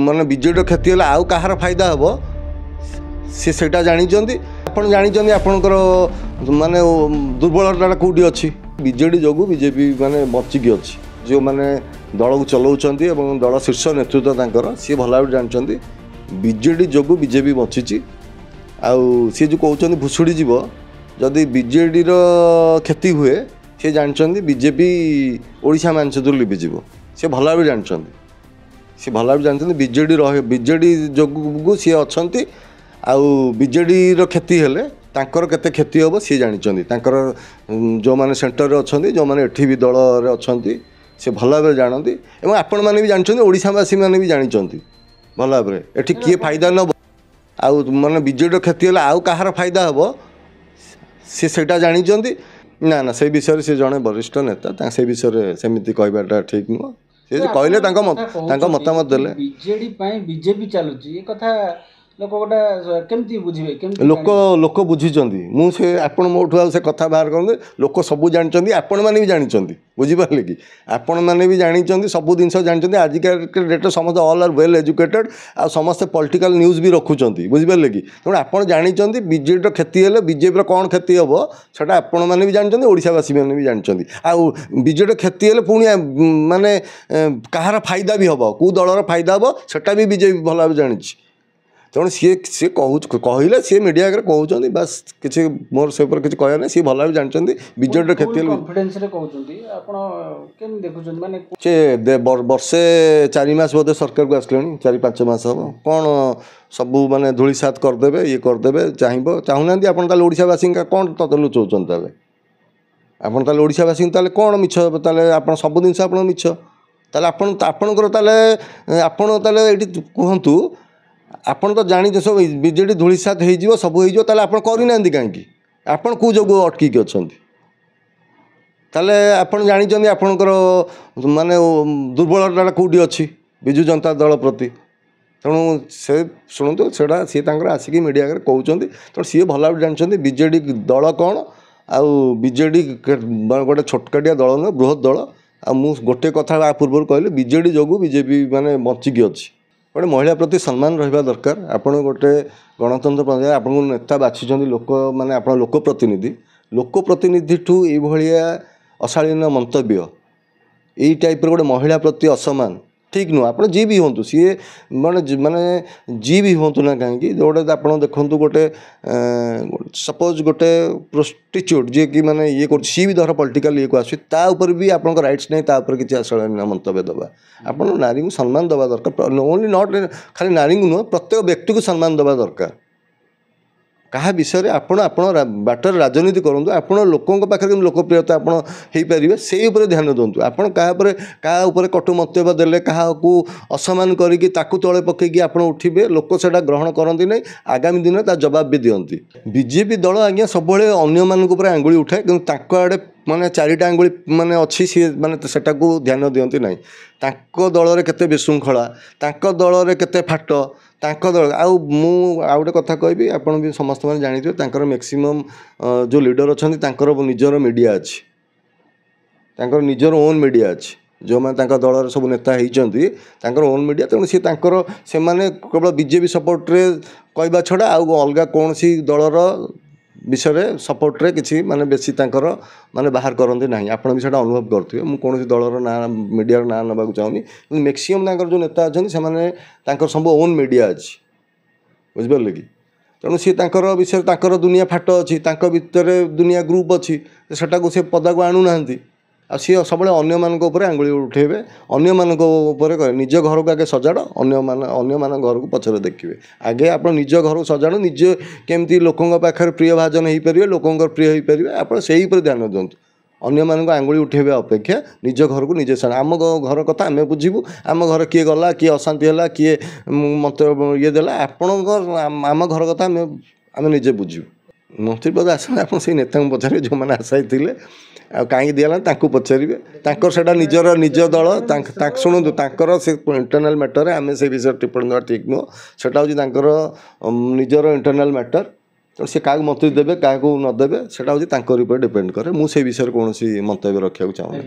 ମାନେ ବିଜେଡ଼ିର କ୍ଷତି ହେଲେ ଆଉ କାହାର ଫାଇଦା ହେବ ସେ ସେଇଟା ଜାଣିଛନ୍ତି। ଆପଣ ଜାଣିଛନ୍ତି ଆପଣଙ୍କର ମାନେ ଦୁର୍ବଳତା କେଉଁଠି ଅଛି। ବିଜେଡ଼ି ଯୋଗୁଁ ବିଜେପି ମାନେ ବଞ୍ଚିକି ଅଛି। ଯେଉଁମାନେ ଦଳକୁ ଚଲାଉଛନ୍ତି ଏବଂ ଦଳ ଶୀର୍ଷ ନେତୃତ୍ୱ ତାଙ୍କର ସିଏ ଭଲ ଭାବରେ ଜାଣିଛନ୍ତି ବିଜେଡ଼ି ଯୋଗୁଁ ବିଜେପି ବଞ୍ଚିଛି। ଆଉ ସିଏ ଯେଉଁ କହୁଛନ୍ତି ଭୁଷୁଡ଼ି ଯିବ, ଯଦି ବିଜେଡ଼ିର କ୍ଷତି ହୁଏ ସେ ଜାଣିଛନ୍ତି ବିଜେପି ଓଡ଼ିଶା ମାନଚିତ୍ରରୁ ଲିଭିଯିବ। ସେ ଭଲ ଭାବରେ ଜାଣିଛନ୍ତି। ସେ ଭଲ ଭାବରେ ଜାଣିଛନ୍ତି ବିଜେଡ଼ି ଯୋଗୁଁ ସିଏ ଅଛନ୍ତି। ଆଉ ବିଜେଡ଼ିର କ୍ଷତି ହେଲେ ତାଙ୍କର କେତେ କ୍ଷତି ହେବ ସିଏ ଜାଣିଛନ୍ତି। ତାଙ୍କର ଯେଉଁମାନେ ସେଣ୍ଟରରେ ଅଛନ୍ତି, ଯେଉଁମାନେ ଏଠି ବି ଦଳରେ ଅଛନ୍ତି, ସେ ଭଲ ଭାବରେ ଜାଣନ୍ତି। ଏବଂ ଆପଣମାନେ ବି ଜାଣିଛନ୍ତି, ଓଡ଼ିଶାବାସୀମାନେ ବି ଜାଣିଛନ୍ତି ଭଲ ଭାବରେ ଏଠି କିଏ ଫାଇଦା ନେବ। ଆଉ ମାନେ ବିଜେଡ଼ିର କ୍ଷତି ହେଲେ ଆଉ କାହାର ଫାଇଦା ହେବ ସେ ସେଇଟା ଜାଣିଛନ୍ତି। ନା ନା ସେଇ ବିଷୟରେ ସେ ଜଣେ ବରିଷ୍ଠ ନେତା, ସେ ବିଷୟରେ ସେମିତି କହିବାଟା ଠିକ୍ ନୁହଁ। ସେ କହିଲେ ତାଙ୍କ ମତାମତ ଦେଲେ। ବିଜେଡି ପାଇଁ ବିଜେପି ଚାଲୁଛି ଏ କଥା ଲୋକ ଗୋଟେ କେମିତି ବୁଝିବେ? ଲୋକ ବୁଝିଛନ୍ତି। ମୁଁ ସେ ଆପଣ ମୋଠୁ ଆଉ ସେ କଥା ବାହାର କରନ୍ତୁ। ଲୋକ ସବୁ ଜାଣିଛନ୍ତି, ଆପଣମାନେ ବି ଜାଣିଛନ୍ତି। ବୁଝିପାରିଲେ କି? ଆପଣମାନେ ବି ଜାଣିଛନ୍ତି, ସବୁ ଜିନିଷ ଜାଣିଛନ୍ତି। ଆଜିକା ଡେଟ୍ରେ ସମସ୍ତେ ଅଲ୍ ଆର୍ ୱେଲ୍ ଏଜୁକେଟେଡ଼। ଆଉ ସମସ୍ତେ ପଲିଟିକାଲ୍ ନ୍ୟୁଜ୍ ବି ରଖୁଛନ୍ତି। ବୁଝିପାରିଲେ କି? ତେଣୁ ଆପଣ ଜାଣିଛନ୍ତି ବିଜେଡ଼ିର କ୍ଷତି ହେଲେ ବିଜେପିର କ'ଣ କ୍ଷତି ହେବ ସେଇଟା ଆପଣମାନେ ବି ଜାଣିଛନ୍ତି, ଓଡ଼ିଶାବାସୀମାନେ ବି ଜାଣିଛନ୍ତି। ଆଉ ବିଜେଡ଼ିର କ୍ଷତି ହେଲେ ପୁଣି ମାନେ କାହାର ଫାଇଦା ବି ହେବ, କେଉଁ ଦଳର ଫାଇଦା ହେବ ସେଟା ବି ବିଜେପି ଭଲ ଭାବରେ ଜାଣିଛି। ତେଣୁ ସିଏ କହିଲେ ସିଏ ମିଡ଼ିଆ ଆଗରେ କହୁଛନ୍ତି, ବାସ୍ କିଛି ମୋର ସେ ଉପରେ କିଛି କହିବା ନାହିଁ। ସିଏ ଭଲ ଭାବରେ ଜାଣିଛନ୍ତି ବିଜେଡ଼ିର କ୍ଷତି ହେଲେ। କନଫିଡେନ୍ସରେ କହୁଛନ୍ତି, ଆପଣ କେମିତି ଦେଖୁଛନ୍ତି? ମାନେ ସେ ବର୍ଷେ 4 ମାସ ବୋଧେ ସରକାରକୁ ଆସିଲେଣି, 4-5 ମାସ ହେବ। କ'ଣ ସବୁ ମାନେ ଧୂଳିସାତ କରିଦେବେ, ଇଏ କରିଦେବେ ଚାହୁଁନାହାନ୍ତି। ଆପଣ ତାହେଲେ ଓଡ଼ିଶାବାସୀଙ୍କ କ'ଣ ଲୁଚାଉଛନ୍ତି? ତାହେଲେ ଆପଣ ତାହେଲେ ଓଡ଼ିଶାବାସୀଙ୍କୁ ତାହେଲେ କ'ଣ ମିଛ ହେବ? ତାହେଲେ ଆପଣ ସବୁ ଜିନିଷ ଆପଣ ମିଛ। ତାହେଲେ ଆପଣଙ୍କର ତାହେଲେ ଏଇଠି କୁହନ୍ତୁ, ଆପଣ ତ ଜାଣିଛନ୍ତି ସବୁ ବିଜେଡ଼ି ଧୂଳିସାତ ହେଇଯିବ, ସବୁ ହେଇଯିବ। ତାହେଲେ ଆପଣ କରିନାହାନ୍ତି କାହିଁକି? ଆପଣ କେଉଁ ଯୋଗୁଁ ଅଟକିକି ଅଛନ୍ତି? ତାହେଲେ ଆପଣ ଜାଣିଛନ୍ତି ଆପଣଙ୍କର ମାନେ ଦୁର୍ବଳତା କେଉଁଠି ଅଛି ବିଜୁ ଜନତା ଦଳ ପ୍ରତି। ତେଣୁ ସେ ଶୁଣନ୍ତୁ, ସେଇଟା ସିଏ ତାଙ୍କର ଆସିକି ମିଡ଼ିଆ ଆଗରେ କହୁଛନ୍ତି। ତେଣୁ ସିଏ ଭଲ ଭାବରେ ଜାଣିଛନ୍ତି ବିଜେଡ଼ି ଦଳ କ'ଣ। ଆଉ ବିଜେଡ଼ି ଗୋଟେ ଛୋଟକାଟିଆ ଦଳ ନୁହେଁ, ବୃହତ୍ ଦଳ। ଆଉ ମୁଁ ଗୋଟେ କଥା ପୂର୍ବରୁ କହିଲି, ବିଜେଡ଼ି ଯୋଗୁଁ ବିଜେପି ମାନେ ବଞ୍ଚିକି ଅଛି। ଗୋଟେ ମହିଳା ପ୍ରତି ସମ୍ମାନ ରହିବା ଦରକାର। ଆପଣ ଗୋଟେ ଗଣତନ୍ତ୍ର ପ୍ରଜାରେ ଆପଣଙ୍କୁ ନେତା ବାଛିଛନ୍ତି ଲୋକ, ମାନେ ଆପଣ ଲୋକପ୍ରତିନିଧିଠୁ ଏଇଭଳିଆ ଅଶାଳୀନ ମନ୍ତବ୍ୟ, ଏଇ ଟାଇପ୍ର ଗୋଟେ ମହିଳା ପ୍ରତି ଅସମ୍ମାନ ଠିକ୍ ନୁହଁ। ଆପଣ ଯିଏ ବି ହୁଅନ୍ତୁ, ସିଏ ମାନେ ଯିଏ ବି ହୁଅନ୍ତୁ ନା କାହିଁକି, ଗୋଟେ ଆପଣ ଦେଖନ୍ତୁ, ଗୋଟେ ସପୋଜ୍ ଗୋଟେ ପ୍ରୋଷ୍ଟିଚ୍ୟୁଟ୍ ଯିଏକି ମାନେ ଇଏ କରୁଛି, ସିଏ ବି ଧର ପଲିଟିକାଲ୍ ଇଏକୁ ଆସୁଛି, ତା ଉପରେ ବି ଆପଣଙ୍କ ରାଇଟ୍ସ ନାହିଁ ତା ଉପରେ କିଛି ଅଶାଳୀନ ମନ୍ତବ୍ୟ ଦେବା। ଆପଣ ନାରୀଙ୍କୁ ସମ୍ମାନ ଦେବା ଦରକାର। ଓନ୍ଲି ନଟ୍ ଖାଲି ନାରୀଙ୍କୁ ନୁହଁ, ପ୍ରତ୍ୟେକ ବ୍ୟକ୍ତିକୁ ସମ୍ମାନ ଦେବା ଦରକାର। କାହା ବିଷୟରେ ଆପଣ ବାଟରେ ରାଜନୀତି କରନ୍ତୁ। ଆପଣ ଲୋକଙ୍କ ପାଖରେ କିନ୍ତୁ ଲୋକପ୍ରିୟତା ଆପଣ ହେଇପାରିବେ, ସେଇ ଉପରେ ଧ୍ୟାନ ଦିଅନ୍ତୁ। ଆପଣ କାହା ଉପରେ କଟୁ ମନ୍ତବ୍ୟ ଦେଲେ, କାହାକୁ ଅସମ୍ମାନ କରିକି ତାକୁ ତଳେ ପକାଇକି ଆପଣ ଉଠିବେ, ଲୋକ ସେଇଟା ଗ୍ରହଣ କରନ୍ତି ନାହିଁ। ଆଗାମୀ ଦିନରେ ତା ଜବାବ ବି ଦିଅନ୍ତି। ବିଜେପି ଦଳ ଆଜ୍ଞା ସବୁବେଳେ ଅନ୍ୟମାନଙ୍କ ଉପରେ ଆଙ୍ଗୁଳି ଉଠାଏ, କିନ୍ତୁ ତାଙ୍କ ଆଡ଼େ ମାନେ 4ଟା ଆଙ୍ଗୁଳି ମାନେ ଅଛି, ସିଏ ମାନେ ସେଟାକୁ ଧ୍ୟାନ ଦିଅନ୍ତି ନାହିଁ। ତାଙ୍କ ଦଳରେ କେତେ ବିଶୃଙ୍ଖଳା, ତାଙ୍କ ଦଳରେ କେତେ ଫାଟ, ତାଙ୍କ ଦଳ। ଆଉ ମୁଁ ଆଉ ଗୋଟେ କଥା କହିବି, ଆପଣ ବି ସମସ୍ତେ ମାନେ ଜାଣିଥିବେ, ତାଙ୍କର ମ୍ୟାକ୍ସିମମ୍ ଯେଉଁ ଲିଡ଼ର ଅଛନ୍ତି ତାଙ୍କର ନିଜର ମିଡ଼ିଆ ଅଛି, ତାଙ୍କର ନିଜର ଓନ୍ ମିଡ଼ିଆ ଅଛି। ଯେଉଁମାନେ ତାଙ୍କ ଦଳର ସବୁ ନେତା ହେଇଛନ୍ତି ତାଙ୍କର ଓନ୍ ମିଡ଼ିଆ। ତେଣୁ ସେମାନେ କେବଳ ବିଜେପି ସପୋର୍ଟରେ କହିବା ଛଡ଼ା ଆଉ ଅଲଗା କୌଣସି ଦଳର ବିଷୟରେ ସପୋର୍ଟରେ କିଛି ମାନେ ବେଶୀ ତାଙ୍କର ମାନେ ବାହାର କରନ୍ତି ନାହିଁ। ଆପଣ ବି ସେଇଟା ଅନୁଭବ କରୁଥିବେ। ମୁଁ କୌଣସି ଦଳର ନାଁ ମିଡ଼ିଆର ନାଁ ନେବାକୁ ଚାହୁଁନି, କିନ୍ତୁ ମ୍ୟାକ୍ସିମମ୍ ତାଙ୍କର ଯେଉଁ ନେତା ଅଛନ୍ତି ସେମାନେ ତାଙ୍କର ସବୁ ଓନ୍ ମିଡ଼ିଆ ଅଛି। ବୁଝିପାରିଲେ କି? ତେଣୁ ସିଏ ତାଙ୍କର ବିଷୟରେ ତାଙ୍କର ଦୁନିଆ ଫାଟ ଅଛି, ତାଙ୍କ ଭିତରେ ଦୁନିଆ ଗ୍ରୁପ୍ ଅଛି, ସେଟାକୁ ସେ ପଦାକୁ ଆଣୁନାହାନ୍ତି। ଆଉ ସିଏ ସବୁବେଳେ ଅନ୍ୟମାନଙ୍କ ଉପରେ ଆଙ୍ଗୁଳି ଉଠାଇବେ, ଅନ୍ୟମାନଙ୍କ ଉପରେ କହିବେ। ନିଜ ଘରକୁ ଆଗେ ସଜାଡ଼, ଅନ୍ୟମାନଙ୍କ ଘରକୁ ପଛରେ ଦେଖିବେ। ଆଗେ ଆପଣ ନିଜ ଘରକୁ ସଜାଡ଼, ନିଜେ କେମିତି ଲୋକଙ୍କ ପାଖରେ ପ୍ରିୟ ଭାଜନ ହେଇପାରିବେ, ଲୋକଙ୍କର ପ୍ରିୟ ହେଇପାରିବେ, ଆପଣ ସେଇ ଉପରେ ଧ୍ୟାନ ଦିଅନ୍ତୁ। ଅନ୍ୟମାନଙ୍କୁ ଆଙ୍ଗୁଳି ଉଠାଇବା ଅପେକ୍ଷା ନିଜ ଘରକୁ ନିଜେ ଆମ ଘର କଥା ଆମେ ବୁଝିବୁ। ଆମ ଘରେ କିଏ ଗଲା, କିଏ ଅଶାନ୍ତି ହେଲା, କିଏ ମତେ ଇଏ ଦେଲା, ଆମ ଘର କଥା ଆମେ ନିଜେ ବୁଝିବୁ। ମନ୍ତ୍ରୀ ପଦ ଆସିଲେ ଆପଣ ସେଇ ନେତାଙ୍କୁ ପଚାରିବେ, ଯେଉଁମାନେ ଆଶାୟୀ ଥିଲେ। ଆଉ କାହିଁକି ଦିଆହେଲା ତାଙ୍କୁ ପଚାରିବେ। ତାଙ୍କର ସେଇଟା ନିଜ ଦଳ। ଶୁଣନ୍ତୁ, ତାଙ୍କର ସେ ଇଣ୍ଟରନାଲ୍ ମ୍ୟାଟର୍ରେ ଆମେ ସେ ବିଷୟରେ ଟିପ୍ପଣୀ ଦେବା ଠିକ୍ ନୁହଁ। ସେଇଟା ହେଉଛି ତାଙ୍କର ନିଜର ଇଣ୍ଟରନାଲ୍ ମ୍ୟାଟର୍। ତେଣୁ ସେ କାହାକୁ ମନ୍ତ୍ରୀ ଦେବେ, କାହାକୁ ନ ଦେବେ, ସେଇଟା ହେଉଛି ତାଙ୍କର ଉପରେ ଡିପେଣ୍ଡ କରେ। ମୁଁ ସେ ବିଷୟରେ କୌଣସି ମନ୍ତବ୍ୟ ରଖିବାକୁ ଚାହୁଁନି।